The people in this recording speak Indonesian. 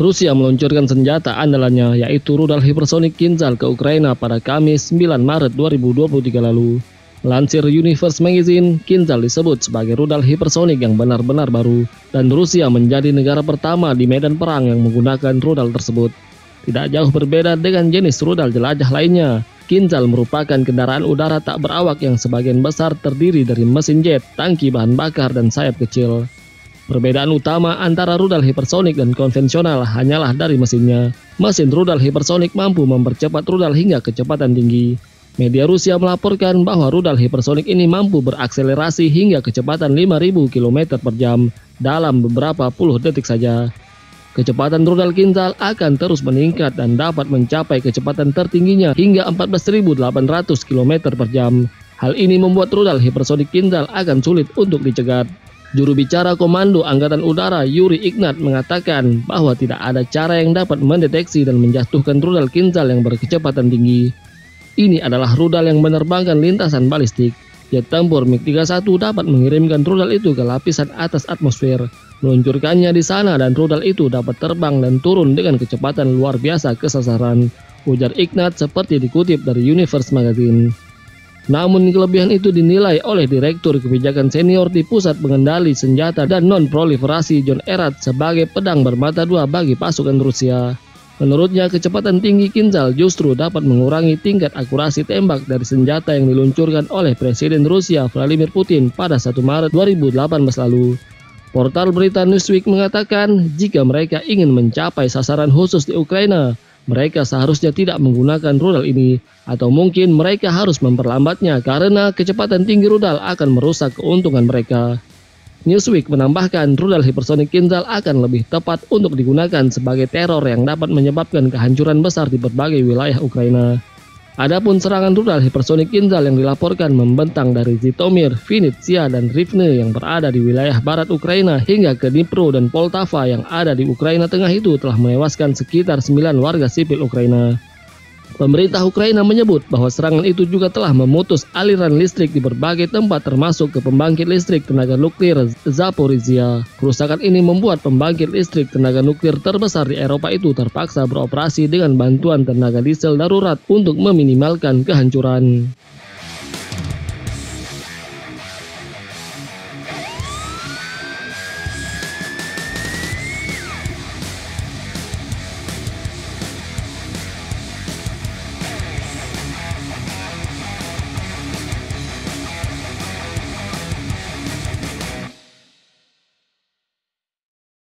Rusia meluncurkan senjata andalannya yaitu rudal hipersonik Kinzhal ke Ukraina pada Kamis 9 Maret 2023 lalu. Melansir Universe Magazine, Kinzhal disebut sebagai rudal hipersonik yang benar-benar baru dan Rusia menjadi negara pertama di medan perang yang menggunakan rudal tersebut. Tidak jauh berbeda dengan jenis rudal jelajah lainnya, Kinzhal merupakan kendaraan udara tak berawak yang sebagian besar terdiri dari mesin jet, tangki bahan bakar, dan sayap kecil. Perbedaan utama antara rudal hipersonik dan konvensional hanyalah dari mesinnya. Mesin rudal hipersonik mampu mempercepat rudal hingga kecepatan tinggi. Media Rusia melaporkan bahwa rudal hipersonik ini mampu berakselerasi hingga kecepatan 5.000 km per jam dalam beberapa puluh detik saja. Kecepatan rudal Kinzhal akan terus meningkat dan dapat mencapai kecepatan tertingginya hingga 14.800 km per jam. Hal ini membuat rudal hipersonik Kinzhal akan sulit untuk dicegat. Juru bicara Komando Angkatan Udara Yuri Ignat mengatakan bahwa tidak ada cara yang dapat mendeteksi dan menjatuhkan rudal Kinzhal yang berkecepatan tinggi. Ini adalah rudal yang menerbangkan lintasan balistik. Jet tempur MiG-31 dapat mengirimkan rudal itu ke lapisan atas atmosfer, meluncurkannya di sana dan rudal itu dapat terbang dan turun dengan kecepatan luar biasa ke sasaran, ujar Ignat seperti dikutip dari Universe Magazine. Namun kelebihan itu dinilai oleh Direktur Kebijakan Senior di Pusat Pengendali Senjata dan Non-Proliferasi John Erat sebagai pedang bermata dua bagi pasukan Rusia. Menurutnya, kecepatan tinggi Kinzhal justru dapat mengurangi tingkat akurasi tembak dari senjata yang diluncurkan oleh Presiden Rusia Vladimir Putin pada 1 Maret 2018 lalu. Portal berita Newsweek mengatakan jika mereka ingin mencapai sasaran khusus di Ukraina, mereka seharusnya tidak menggunakan rudal ini, atau mungkin mereka harus memperlambatnya karena kecepatan tinggi rudal akan merusak keuntungan mereka. Newsweek menambahkan rudal hipersonik Kinzhal akan lebih tepat untuk digunakan sebagai teror yang dapat menyebabkan kehancuran besar di berbagai wilayah Ukraina. Adapun serangan rudal hipersonik Kinzhal yang dilaporkan membentang dari Zhytomyr, Vinnytsia, dan Rivne yang berada di wilayah barat Ukraina hingga ke Dnipro dan Poltava yang ada di Ukraina Tengah itu telah menewaskan sekitar 9 warga sipil Ukraina. Pemerintah Ukraina menyebut bahwa serangan itu juga telah memutus aliran listrik di berbagai tempat termasuk ke pembangkit listrik tenaga nuklir Zaporizhia. Kerusakan ini membuat pembangkit listrik tenaga nuklir terbesar di Eropa itu terpaksa beroperasi dengan bantuan tenaga diesel darurat untuk meminimalkan kehancuran.